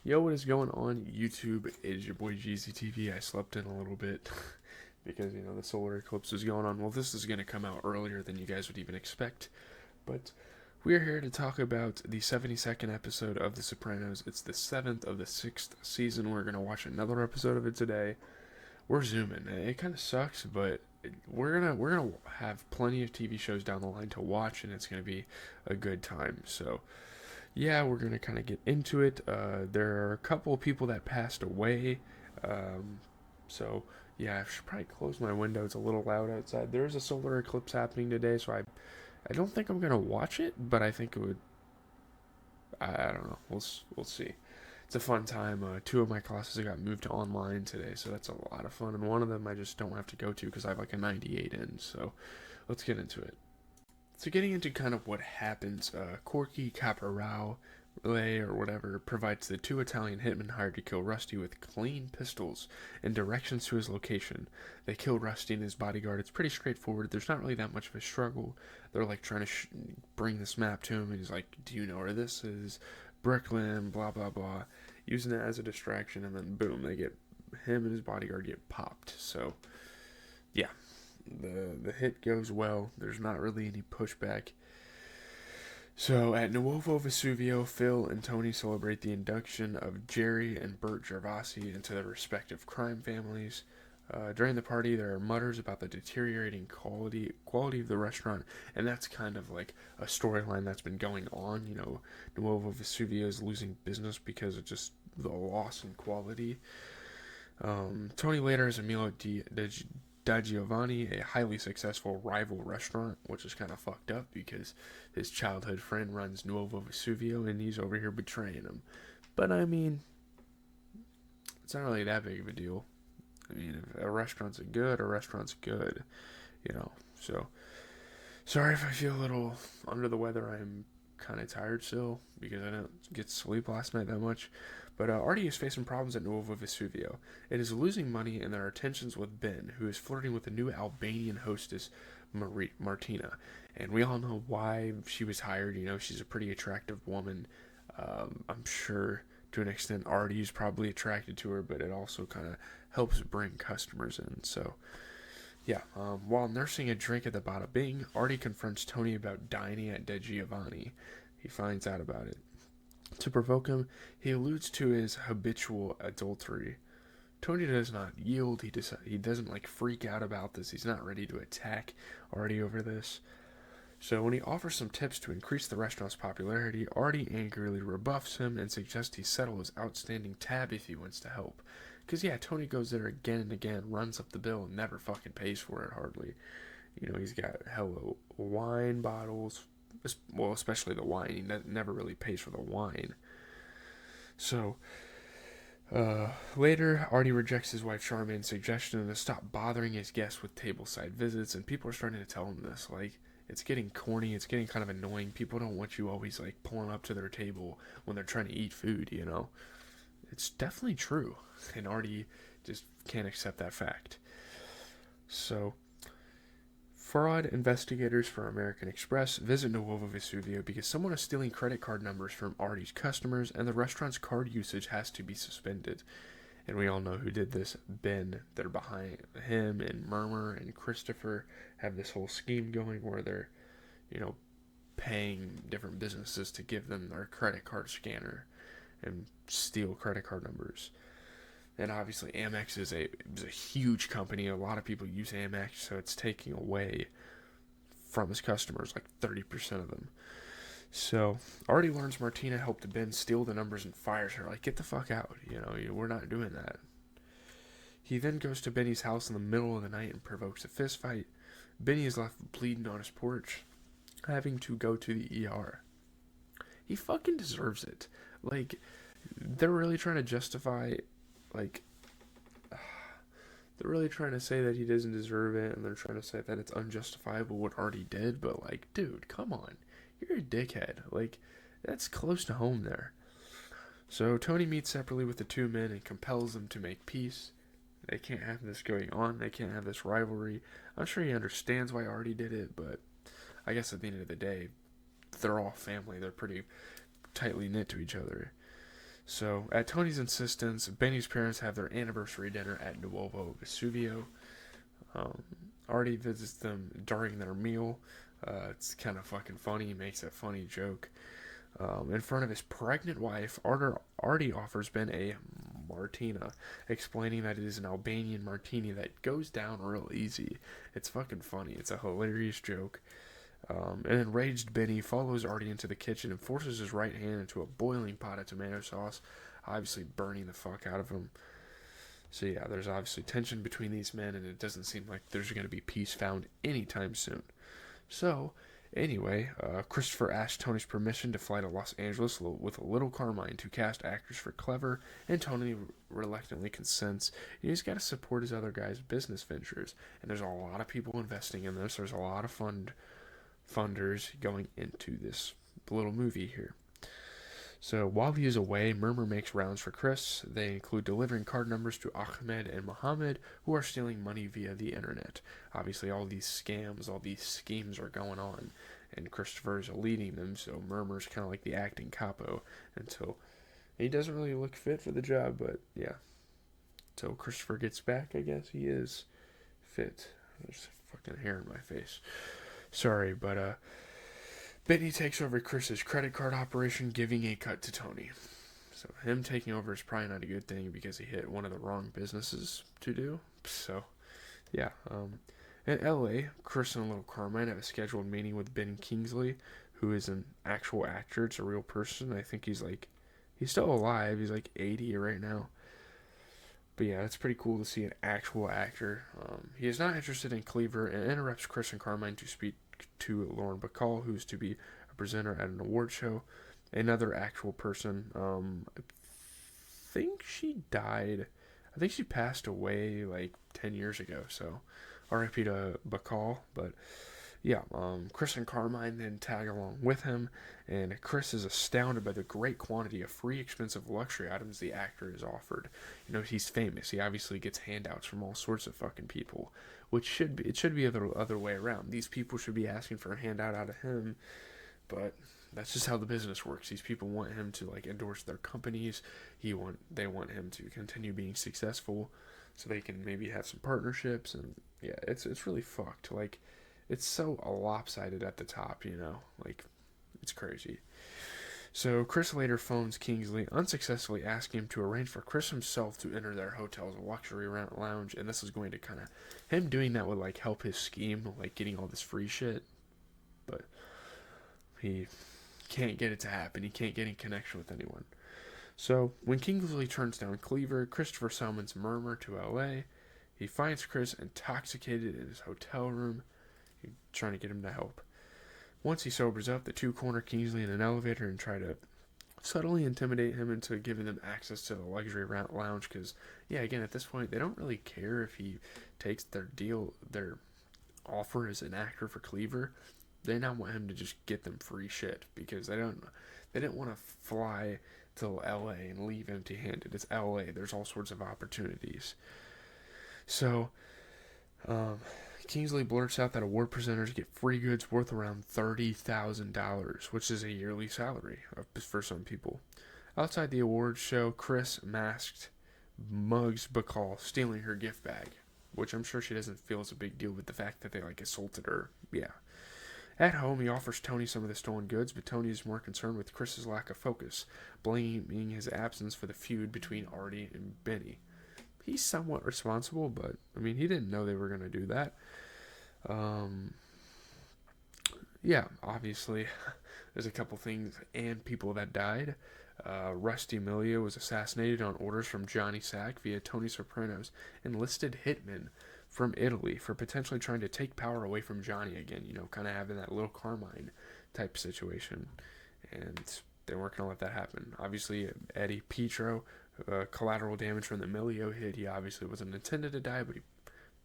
Yo, what is going on YouTube? It is your boy GZTV. I slept in a little bit because, the solar eclipse is going on. Well, this is going to come out earlier than you guys would even expect. But we are here to talk about the 72nd episode of The Sopranos. It's the 7th of the 6th season. We're going to watch another episode of it today. We're zooming. It kind of sucks, but we're gonna have plenty of TV shows down the line to watch, and it's gonna be a good time. So yeah, we're gonna kind of get into it. There are a couple of people that passed away, um, so yeah, I should probably close my window. It's a little loud outside. There's a solar eclipse happening today, so I don't think I'm gonna watch it, but I think it would. I don't know. We'll see. It's a fun time. Two of my classes got moved to online today, so that's a lot of fun. And one of them I just don't have to go to because I have like a 98 in. So let's get into it. So getting into kind of what happens, Corky Caporale or whatever provides the two Italian hitmen hired to kill Rusty with clean pistols and directions to his location. They kill Rusty and his bodyguard. It's pretty straightforward. There's not really that much of a struggle. They're like trying to bring this map to him, and he's like, "Do you know where this is? Brooklyn, blah blah blah," using it as a distraction, and then boom, him and his bodyguard get popped. So yeah, the hit goes well. There's not really any pushback. So at Nuovo Vesuvio, Phil and Tony celebrate the induction of Jerry and Bert Gervasi into their respective crime families. During the party, there are mutters about the deteriorating quality of the restaurant, and that's kind of like a storyline that's been going on. Nuovo Vesuvio is losing business because of just the loss in quality. Tony later has a meal at Da Giovanni, a highly successful rival restaurant, which is kind of fucked up because his childhood friend runs Nuovo Vesuvio and he's over here betraying him. But I mean, it's not really that big of a deal. I mean, if a restaurant's good, a restaurant's good, So, sorry if I feel a little under the weather. I'm kind of tired still because I didn't get sleep last night that much. But Artie is facing problems at Nuovo Vesuvio. It is losing money, and there are tensions with Ben, who is flirting with the new Albanian hostess, Martina. And we all know why she was hired. She's a pretty attractive woman. I'm sure to an extent Artie is probably attracted to her, but it also kind of helps bring customers in. So, yeah, while nursing a drink at the Bada Bing, Artie confronts Tony about dining at De Giovanni. He finds out about it. To provoke him, he alludes to his habitual adultery. Tony does not yield. He doesn't like freak out about this. He's not ready to attack Artie over this. So when he offers some tips to increase the restaurant's popularity, Artie angrily rebuffs him and suggests he settle his outstanding tab if he wants to help. Because yeah, Tony goes there again and again, runs up the bill, and never fucking pays for it hardly. He's got hella wine bottles, well, especially the wine. He never really pays for the wine. So, later, Artie rejects his wife Charmaine's suggestion to stop bothering his guests with tableside visits, and people are starting to tell him this. Like, it's getting corny, it's getting kind of annoying. People don't want you always, like, pulling up to their table when they're trying to eat food. It's definitely true, and Artie just can't accept that fact. So, fraud investigators for American Express visit Nuovo Vesuvio because someone is stealing credit card numbers from Artie's customers, and the restaurant's card usage has to be suspended. And we all know who did this. Ben. They're behind him, and Murmur and Christopher have this whole scheme going where they're, paying different businesses to give them their credit card scanner and steal credit card numbers. And obviously, Amex is a huge company. A lot of people use Amex, so it's taking away from his customers, like 30% of them. So, Artie learns Martina helped Ben steal the numbers and fires her. Like, get the fuck out. We're not doing that. He then goes to Benny's house in the middle of the night and provokes a fist fight. Benny is left bleeding on his porch, having to go to the ER. He fucking deserves it. Like, they're really trying to justify, like, they're really trying to say that he doesn't deserve it, and they're trying to say that it's unjustifiable what Artie did, but, like, dude, come on. You're a dickhead. Like, that's close to home there. So Tony meets separately with the two men and compels them to make peace. They can't have this going on. They can't have this rivalry. I'm sure he understands why Artie did it, but I guess at the end of the day, they're all family. They're pretty tightly knit to each other. So, at Tony's insistence, Benny's parents have their anniversary dinner at Nuovo Vesuvio. Um, Artie visits them during their meal. It's kind of fucking funny. He makes a funny joke. In front of his pregnant wife, Artie offers Ben a martina, explaining that it is an Albanian martini that goes down real easy. It's fucking funny. It's a hilarious joke. An enraged Benny follows Artie into the kitchen and forces his right hand into a boiling pot of tomato sauce, obviously burning the fuck out of him. So yeah, there's obviously tension between these men, and it doesn't seem like there's going to be peace found anytime soon. So, anyway, Christopher asked Tony's permission to fly to Los Angeles with a little Carmine to cast actors for Clever, and Tony reluctantly consents. He's got to support his other guys' business ventures, and there's a lot of people investing in this. There's a lot of funders going into this little movie here. So while he is away, Murmur makes rounds for Chris. They include delivering card numbers to Ahmed and Mohammed, who are stealing money via the internet. Obviously, all these scams, all these schemes are going on, and Christopher is leading them, so Murmur's kind of like the acting capo until he doesn't really look fit for the job, but yeah. Until Christopher gets back, I guess he is fit. There's fucking hair in my face. Sorry, but Benny takes over Chris's credit card operation, giving a cut to Tony. So him taking over is probably not a good thing because he hit one of the wrong businesses to do. So, yeah. In LA, Chris and Little Carmine have a scheduled meeting with Ben Kingsley, who is an actual actor. It's a real person. I think he's still alive. He's like 80 right now. But yeah, it's pretty cool to see an actual actor. He is not interested in Cleaver and interrupts Chris and Carmine to speak to Lauren Bacall, who's to be a presenter at an award show. Another actual person. I think she died. I think she passed away like 10 years ago. So, R.I.P. to Bacall. But yeah, Chris and Carmine then tag along with him, and Chris is astounded by the great quantity of free, expensive luxury items the actor is offered. You know, he's famous. He obviously gets handouts from all sorts of fucking people, which should be the other way around. These people should be asking for a handout out of him, but that's just how the business works. These people want him to like endorse their companies. They want him to continue being successful, so they can maybe have some partnerships. And yeah, it's really fucked. Like, it's so lopsided at the top, you know? Like, it's crazy. So, Chris later phones Kingsley, unsuccessfully asking him to arrange for Chris himself to enter their hotel's luxury lounge, and this is going to kind of... Him doing that would, like, help his scheme, like, getting all this free shit. But he can't get it to happen. He can't get in connection with anyone. So, when Kingsley turns down Cleaver, Christopher summons Murmur to L.A. He finds Chris intoxicated in his hotel room, trying to get him to help. Once he sobers up, the two corner Kingsley in an elevator and try to subtly intimidate him into giving them access to the luxury lounge, because, yeah, again, at this point, they don't really care if he takes their offer as an actor for Cleaver. They now want him to just get them free shit, because they didn't want to fly to LA and leave empty-handed. It's LA. There's all sorts of opportunities. So, Kingsley blurts out that award presenters get free goods worth around $30,000, which is a yearly salary for some people. Outside the awards show, Chris, masked, mugs Bacall, stealing her gift bag, which I'm sure she doesn't feel is a big deal with the fact that they, like, assaulted her. Yeah. At home, he offers Tony some of the stolen goods, but Tony is more concerned with Chris's lack of focus, blaming his absence for the feud between Artie and Benny. He's somewhat responsible, but, I mean, he didn't know they were going to do that. Yeah, obviously, there's a couple things and people that died. Rusty Amelia was assassinated on orders from Johnny Sack via Tony Sopranos, enlisted hitman from Italy for potentially trying to take power away from Johnny again, you know, kind of having that little Carmine type situation. And they weren't going to let that happen. Obviously, Eddie Petro, collateral damage from the Emilio hit. He obviously wasn't intended to die, but he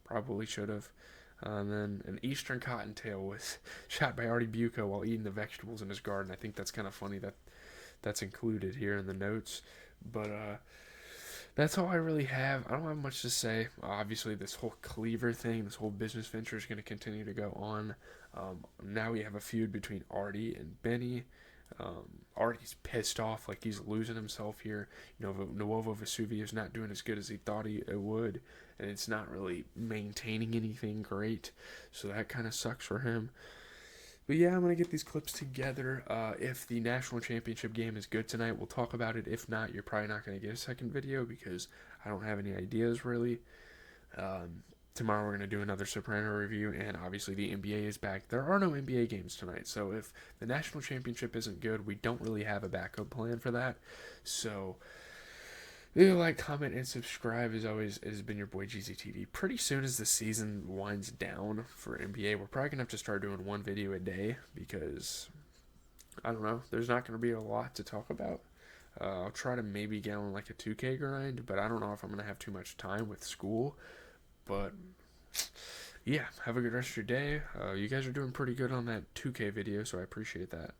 probably should have. And then an Eastern Cottontail was shot by Artie Bucco while eating the vegetables in his garden. I think that's kind of funny that that's included here in the notes. But that's all I really have. I don't have much to say. Obviously, this whole Cleaver thing, this whole business venture is going to continue to go on. Now we have a feud between Artie and Benny. Artie's pissed off, like he's losing himself here. Nuovo Vesuvio is not doing as good as he thought it would, and it's not really maintaining anything great, so that kind of sucks for him. But yeah, I'm going to get these clips together. If the national championship game is good tonight, we'll talk about it. If not, you're probably not going to get a second video because I don't have any ideas really. Tomorrow we're going to do another Soprano review, and obviously the NBA is back. There are no NBA games tonight, so if the national championship isn't good, we don't really have a backup plan for that. So leave a like, comment, and subscribe. As always, it has been your boy GZTV. Pretty soon as the season winds down for NBA, we're probably going to have to start doing one video a day because, I don't know, there's not going to be a lot to talk about. I'll try to maybe get on like a 2K grind, but I don't know if I'm going to have too much time with school. But yeah, have a good rest of your day. You guys are doing pretty good on that 2K video, so I appreciate that.